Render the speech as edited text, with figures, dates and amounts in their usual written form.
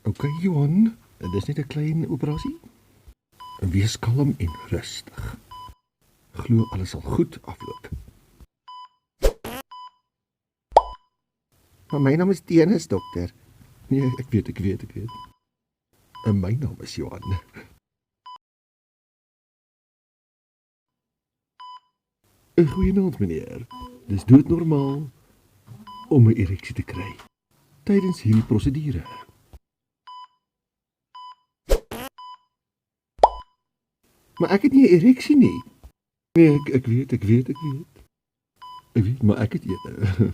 OK, Johan, dis net 'n klein operasie. Wees kalm en rustig. Glo alles sal goed afloop. Maar my naam is Tenis, dokter. Nee, ek weet. En my naam is Johan. Goeienaand, meneer. Dis doodnormaal om 'n ereksie te kry tydens hierdie prosedure. Maar ek het nie 'n ereksie nie. Nee, ek weet. Ek weet, maar ek het een.